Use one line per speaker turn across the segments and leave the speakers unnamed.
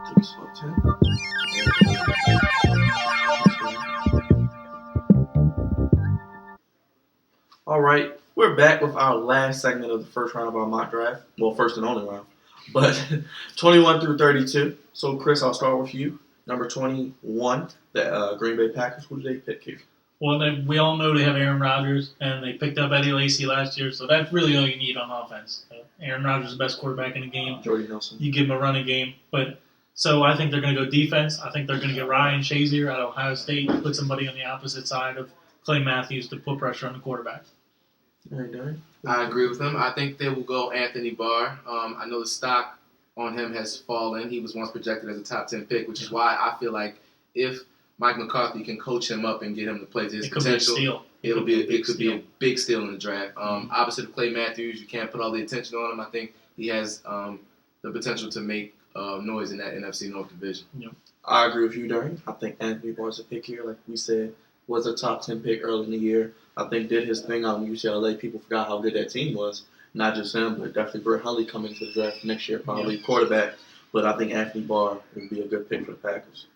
Took a spot 10. All right, we're back with our last segment of the first round of our mock draft. Well, first and only round, but 21 through 32. So, Chris, I'll start with you. Number 21, the Green Bay Packers. Who did they pick here?
Well, we all know they have Aaron Rodgers, and they picked up Eddie Lacy last year, so that's really all you need on offense. Aaron Rodgers is the best quarterback in the game.
Jordy Nelson.
You give him a running game. So I think they're going to go defense. I think they're going to get Ryan Shazier out of Ohio State, put somebody on the opposite side of Clay Matthews to put pressure on the quarterback.
All right, Darren.
I agree with them. I think they will go Anthony Barr. I know the stock on him has fallen. He was once projected as a top 10 pick, which is why I feel like if Mike McCarthy can coach him up and get him to play to his potential, it could be a big steal in the draft. Opposite of Clay Matthews, you can't put all the attention on him. I think he has the potential to make noise in that NFC North division.
Yep.
I agree with you, Darren. I think Anthony Barr's a pick here, like we said, was a top 10 pick early in the year. I think did his thing out in UCLA. People forgot how good that team was. Not just him, but definitely Brett Hundley coming to the draft next year, probably quarterback. But I think Anthony Barr would be a good pick for the Packers.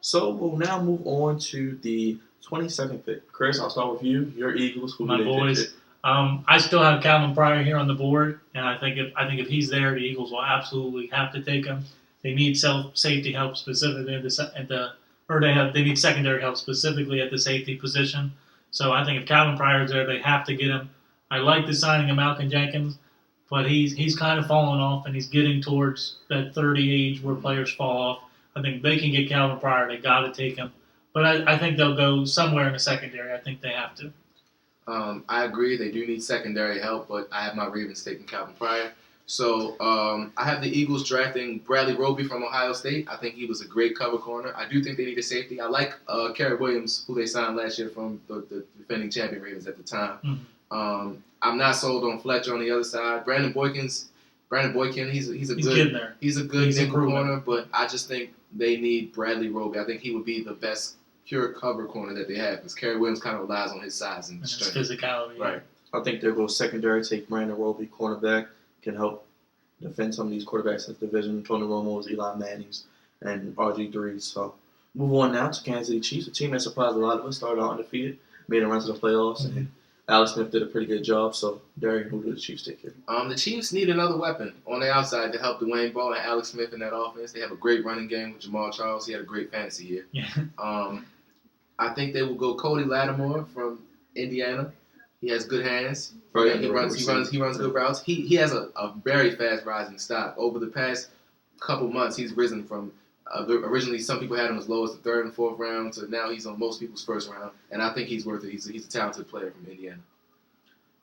So we'll now move on to the 22nd pick. Chris, I'll start with you. Your Eagles. Who
My
do they
boys.
pick?
I still have Calvin Pryor here on the board, and I think if he's there, the Eagles will absolutely have to take him. They need safety help specifically they need secondary help specifically at the safety position. So I think if Calvin Pryor's there, they have to get him. I like the signing of Malcolm Jenkins, but he's kind of falling off, and he's getting towards that 30 age where players fall off. I think they can get Calvin Pryor. They got to take him. But I think they'll go somewhere in the secondary. I think they have to.
I agree. They do need secondary help, but I have my Ravens taking Calvin Pryor. So I have the Eagles drafting Bradley Roby from Ohio State. I think he was a great cover corner. I do think they need a safety. I like Kerry Williams, who they signed last year from the defending champion Ravens at the time.
Mm-hmm.
I'm not sold on Fletcher on the other side. Brandon Boykin, he's a good nickel corner, but I just think they need Bradley Roby. I think he would be the best pure cover corner that they have because Kerry Williams kind of relies on his size and strength.
His physicality.
Right.
I think they'll go secondary, take Brandon Roby, cornerback, can help defend some of these quarterbacks in the division. Tony Romo's, Eli Manning's, and RG3's. So move on now to Kansas City Chiefs, a team that surprised a lot of us, started out undefeated, made a run to the playoffs, and Alex Smith did a pretty good job. So, Darian, who do the Chiefs take here?
The Chiefs need another weapon on the outside to help Dwayne Ball and Alex Smith in that offense. They have a great running game with Jamal Charles. He had a great fantasy year.
Yeah.
I think they will go Cody Lattimore from Indiana. He has good hands. He runs good routes. He has a very fast rising stock. Over the past couple months, he's risen from originally some people had him as low as the third and fourth round to now he's on most people's first round. And I think he's worth it. He's a talented player from Indiana.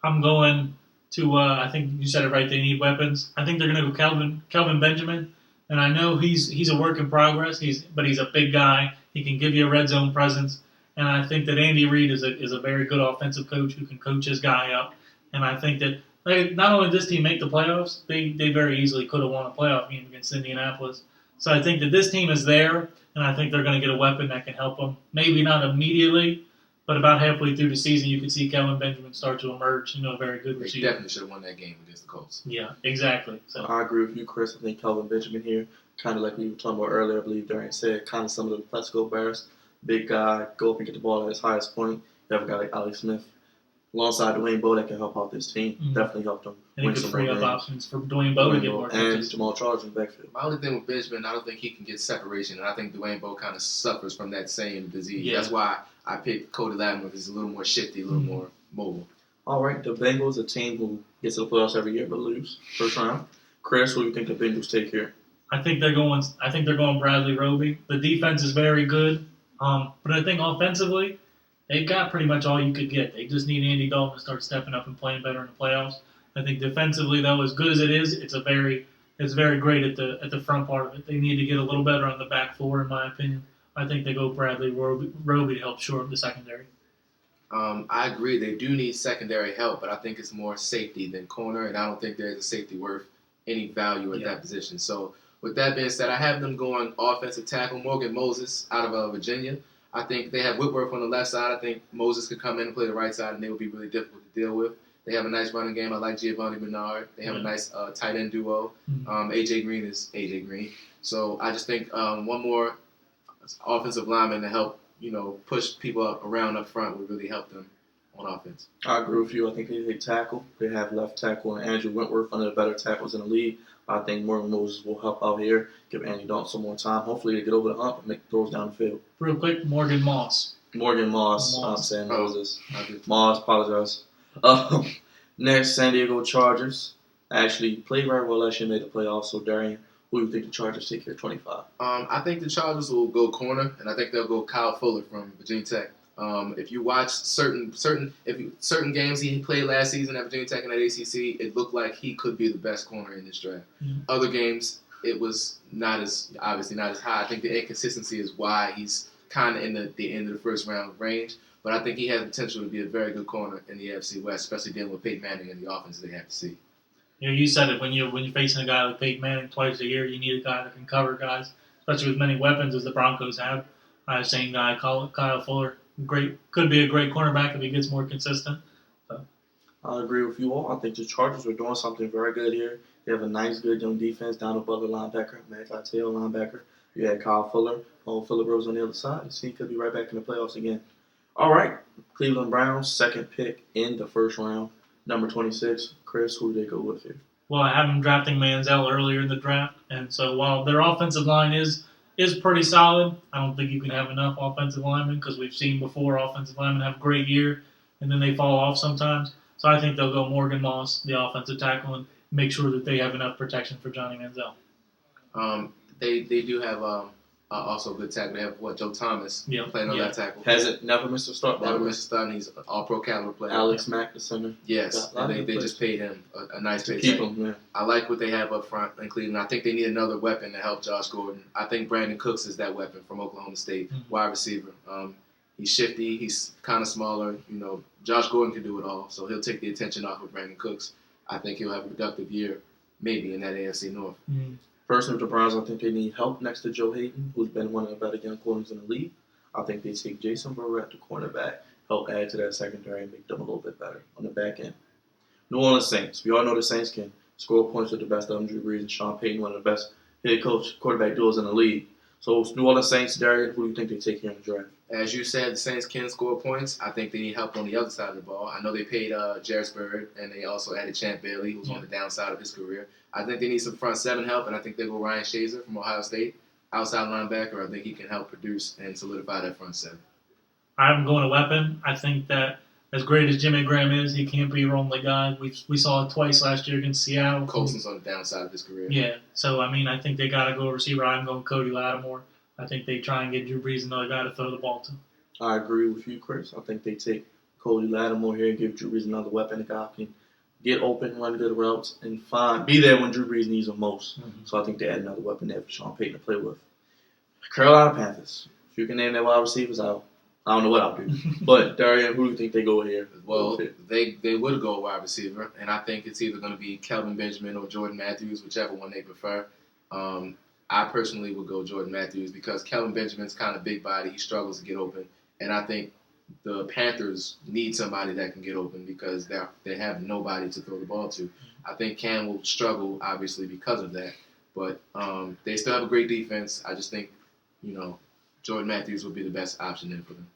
I'm going to. I think you said it right. They need weapons. I think they're going to go Kelvin Benjamin. And I know he's a work in progress. But he's a big guy. He can give you a red zone presence. And I think that Andy Reid is a very good offensive coach who can coach his guy up. And I think that not only did this team make the playoffs, they very easily could have won a playoff game against Indianapolis. So I think that this team is there, and I think they're going to get a weapon that can help them. Maybe not immediately, but about halfway through the season, you can see Kelvin Benjamin start to emerge. A very good receiver.
They definitely should have won that game against the Colts.
Yeah, exactly. So
I agree with you, Chris. I think Kelvin Benjamin here, kind of like we were talking about earlier, I believe Darian said, kind of some of the Plexico Bears. Big guy, go up and get the ball at his highest point. You have a guy like Alex Smith alongside Dwayne Bowe that can help out this team.
Mm-hmm.
Definitely helped them.
And he could free up options for Dwayne Bowe to get more
and Jamal Charles in the backfield.
My only thing with Benjamin, I don't think he can get separation, and I think Dwayne Bowe kind of suffers from that same disease. Yeah. That's why I picked Cody Lattimore because he's a little more shifty, a little more mobile.
All right, the Bengals, a team who gets to the playoffs every year but lose first round. Chris, who do you think the Bengals take here?
I think they're going Bradley Roby. The defense is very good. But I think offensively, they've got pretty much all you could get. They just need Andy Dalton to start stepping up and playing better in the playoffs. I think defensively, though, as good as it is, it's very great at the front part of it. They need to get a little better on the back four, in my opinion. I think they go Bradley Roby to help shore up the secondary.
I agree. They do need secondary help, but I think it's more safety than corner, and I don't think there's a safety worth any value at that position. So with that being said, I have them going offensive tackle, Morgan Moses out of Virginia. I think they have Whitworth on the left side. I think Moses could come in and play the right side, and they would be really difficult to deal with. They have a nice running game. I like Giovanni Bernard. They have a nice tight end duo. AJ Green is AJ Green. So I just think one more offensive lineman to help, push people up around up front would really help them on offense.
I agree with you. I think they tackle. They have left tackle and Andrew Wentworth, one of the better tackles in the league. I think Morgan Moses will help out here, give Andy Dalton some more time. Hopefully, they get over the hump and make throws down the field.
Real quick, Morgan Moss.
Morgan Moss. I'm saying Moses. Moss, apologize. Next, San Diego Chargers. Actually played very well last year, made the playoffs. So, Darian, who do you think the Chargers take here 25?
I think the Chargers will go corner, and I think they'll go Kyle Fuller from Virginia Tech. If you watch certain games he played last season at Virginia Tech and at ACC, it looked like he could be the best corner in this draft.
Mm-hmm.
Other games, it was obviously not as high. I think the inconsistency is why he's kind of in the end of the first round range. But I think he has potential to be a very good corner in the AFC West, especially dealing with Peyton Manning and the offense they have to see.
You said it, when you're facing a guy like Peyton Manning twice a year, you need a guy that can cover guys, especially with many weapons as the Broncos have. Same guy, Kyle Fuller. Could be a great cornerback if he gets more consistent. So.
I agree with you all. I think the Chargers are doing something very good here. They have a nice, good young defense. Donald Butler, linebacker. Manti Te'o, linebacker. You had Kyle Fuller. Phillip Rivers on the other side. He could be right back in the playoffs again. All right. Cleveland Browns, second pick in the first round. Number 26. Chris, who do they go with here?
Well, I have them drafting Manziel earlier in the draft. And so while their offensive line is pretty solid, I don't think you can have enough offensive linemen because we've seen before offensive linemen have a great year and then they fall off sometimes. So I think they'll go Morgan Moss, the offensive tackle, and make sure that they have enough protection for Johnny Manziel.
They do have also a good tackle. They have Joe Thomas playing on that tackle.
Hasn't never missed a start.
Never missed a start. And he's an all-pro caliber player.
Alex Mack, the center.
Yes, and they just paid him a nice paycheck.
Keep him, man.
I like what they have up front in Cleveland. I think they need another weapon to help Josh Gordon. I think Brandon Cooks is that weapon from Oklahoma State, wide receiver. He's shifty. He's kind of smaller. Josh Gordon can do it all, so he'll take the attention off of Brandon Cooks. I think he'll have a productive year, maybe in that AFC North.
Personally, with the Browns, I think they need help next to Joe Hayden, who's been one of the better young corners in the league. I think they take Jason Verrett, the cornerback, help add to that secondary and make them a little bit better on the back end. New Orleans Saints. We all know the Saints can score points with the best of them. Drew Brees and Sean Payton, one of the best head coach quarterback duos in the league. So New Orleans Saints, Darian, who do you think they take here in the draft?
As you said, the Saints can score points. I think they need help on the other side of the ball. I know they paid Jairus Byrd, and they also added Champ Bailey, who's on the downside of his career. I think they need some front seven help, and I think they go Ryan Shazier from Ohio State, outside linebacker. I think he can help produce and solidify that front seven.
I'm going to weapon. I think that as great as Jimmy Graham is, he can't be your only guy. We saw it twice last year against Seattle.
Colson's on the downside of his career.
Yeah, so I think they got to go receiver. I'm going Cody Lattimore. I think they try and get Drew Brees another guy to throw the ball to.
I agree with you, Chris. I think they take Cody Lattimore here and give Drew Brees another weapon. The guy can get open, run good routes, and be there when Drew Brees needs him most. So I think they add another weapon there for Sean Payton to play with. Carolina Panthers. If you can name their wide receivers, I don't know what I'll do. But, Darian, who do you think they go here?
Well, they would go wide receiver, and I think it's either going to be Kelvin Benjamin or Jordan Matthews, whichever one they prefer. I personally would go Jordan Matthews because Kelvin Benjamin's kind of big body. He struggles to get open. And I think the Panthers need somebody that can get open because they have nobody to throw the ball to. I think Cam will struggle, obviously, because of that. But they still have a great defense. I just think, Jordan Matthews would be the best option there for them.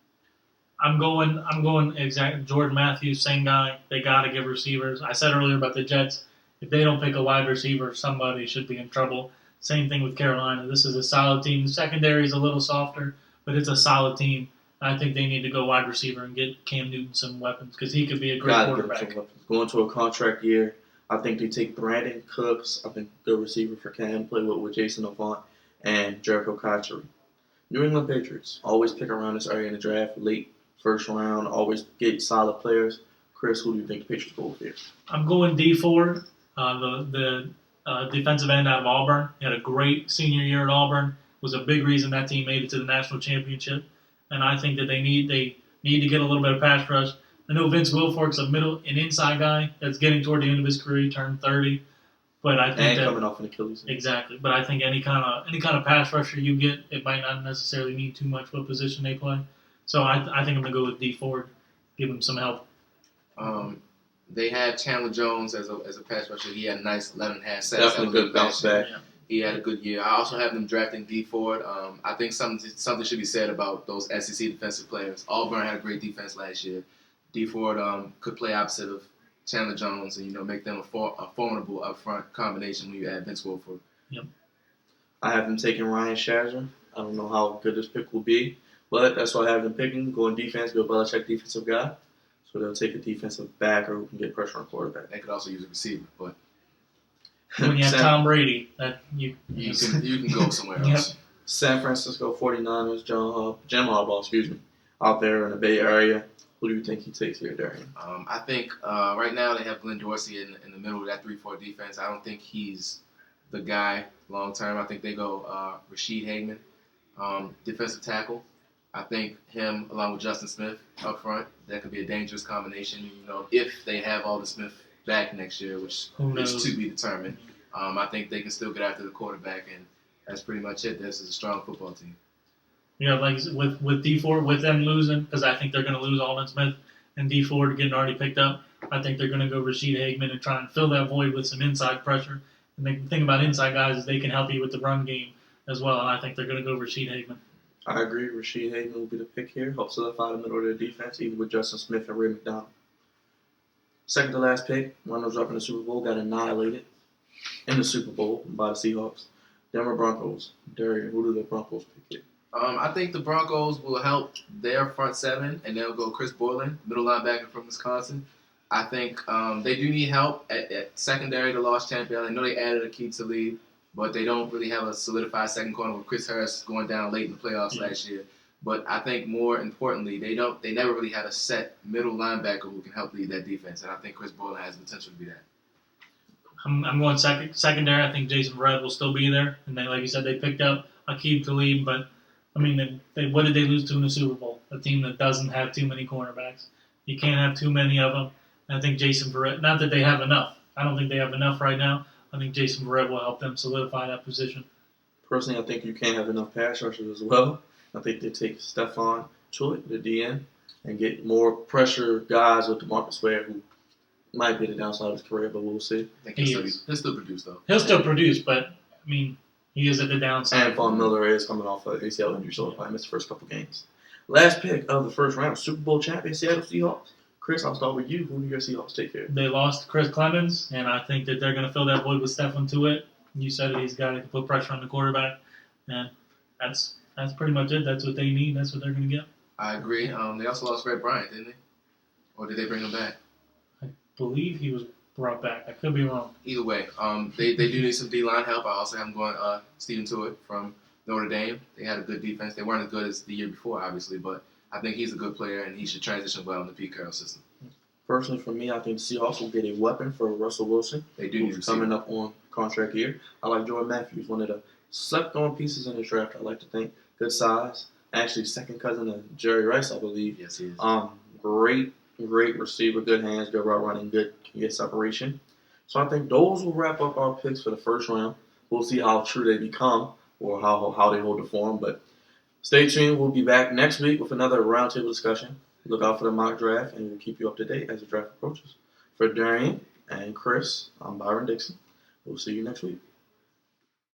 I'm going exact Jordan Matthews, same guy. They got to give receivers. I said earlier about the Jets. If they don't pick a wide receiver, somebody should be in trouble. Same thing with Carolina. This is a solid team. The secondary is a little softer, but it's a solid team. I think they need to go wide receiver and get Cam Newton some weapons because he could be a great quarterback.
Going to a contract year, I think they take Brandon Cooks, I think good receiver for Cam, play with Jason Avant and Jericho Cotchery. New England Patriots always pick around this area in the draft, late first round, always get solid players. Chris, who do you think the Patriots go with here?
I'm going D Ford, the defensive end out of Auburn. He had a great senior year at Auburn. Was a big reason that team made it to the national championship. And I think that they need to get a little bit of pass rush. I know Vince Wilfork's an inside guy that's getting toward the end of his career. He turned 30, but I think
coming off an Achilles.
Exactly, but I think any kind of pass rusher you get, it might not necessarily mean too much what position they play. So I think I'm gonna go with D Ford, give him some help.
They had Chandler Jones as a pass rusher. He had a nice 11.5 sacks.
Definitely good bounce back.
He had a good year. I also have them drafting D Ford. I think something should be said about those SEC defensive players. Auburn had a great defense last year. D Ford could play opposite of Chandler Jones and make them a formidable upfront combination when you add Vince Wilfork.
Yep.
I have them taking Ryan Shazier. I don't know how good this pick will be, but that's what I have them picking. Going defense, Bill Belichick defensive guy. So they'll take a defensive backer who can get pressure on quarterback.
They could also use a receiver, but
when you have Tom Brady, that
you can go somewhere else.
Yep.
San Francisco 49ers, Jim Harbaugh, out there in the Bay Area. Who do you think he takes here, Darian?
I think right now they have Glenn Dorsey in the middle of that 3-4 defense. I don't think he's the guy long term. I think they go Rashid Hageman, defensive tackle. I think him along with Justin Smith up front, that could be a dangerous combination. If they have Aldon Smith back next year, which is to be determined. I think they can still get after the quarterback, and that's pretty much it. This is a strong football team.
Yeah, like with D Ford, with them losing, because I think they're going to lose Aldon Smith and D Ford getting already picked up. I think they're going to go Rashid Hageman and try and fill that void with some inside pressure. And the thing about inside guys is they can help you with the run game as well. And I think they're going to go Rashid Hageman.
I agree. Rashid Hageman will be the pick here. Help solidify the middle of their defense, even with Justin Smith and Ray McDonald. Second to last pick, runners-up in the Super Bowl, got annihilated in the Super Bowl by the Seahawks. Denver Broncos. Darian, who do the Broncos pick here?
I think the Broncos will help their front seven, and they'll go Chris Borland, middle linebacker from Wisconsin. I think they do need help at secondary. The lost champion. I know they added Aqib Talib, but they don't really have a solidified second corner with Chris Harris going down late in the playoffs last year. But I think more importantly, they never really had a set middle linebacker who can help lead that defense, and I think Chris Borland has the potential to be that.
I'm going secondary. I think Jason Verrett will still be there, and then, like you said, they picked up Aqib Talib, but I mean, what did they lose to in the Super Bowl? A team that doesn't have too many cornerbacks. You can't have too many of them. And I think Jason Verrett, not that they have enough. I don't think they have enough right now. I think Jason Verrett will help them solidify that position.
Personally, I think you can't have enough pass rushers as well. I think they take Stephon Tuitt, the DN, and get more pressure guys with DeMarcus Ware, who might be the downside of his career, but we'll see.
I think he'll still produce, though.
He'll still produce, but, I mean, he is at the downside.
And Von Miller is coming off an ACL injury, so he'll probably miss the first couple games. Last pick of the first round, Super Bowl champion Seattle Seahawks. Chris, I'll start with you. Who do your Seahawks take here?
They lost Chris Clemens, and I think that they're going to fill that void with Stephon Tuitt. You said it, he's got to put pressure on the quarterback, and that's pretty much it. That's what they need. That's what they're going to get.
I agree. They also lost Red Bryant, didn't they? Or did they bring him back?
I believe he was brought back. I could be wrong.
Either way, they do need some D-line help. I also have them going Steven Tuitt from Notre Dame. They had a good defense. They weren't as good as the year before, obviously, but I think he's a good player, and he should transition well in the Pete Carroll system.
Personally, for me, I think the Seahawks will get a weapon for Russell Wilson.
They do
who's coming up on contract year. I like Jordan Matthews, one of the slept-on pieces in the draft, I like to think. Good size. Actually, second cousin of Jerry Rice, I believe.
Yes, he is.
Great receiver, good hands, good route running, good can get separation. So I think those will wrap up our picks for the first round. We'll see how true they become or how they hold the form. But stay tuned. We'll be back next week with another roundtable discussion. Look out for the mock draft, and we'll keep you up to date as the draft approaches. For Darian and Chris, I'm Byron Dixon. We'll see you next week.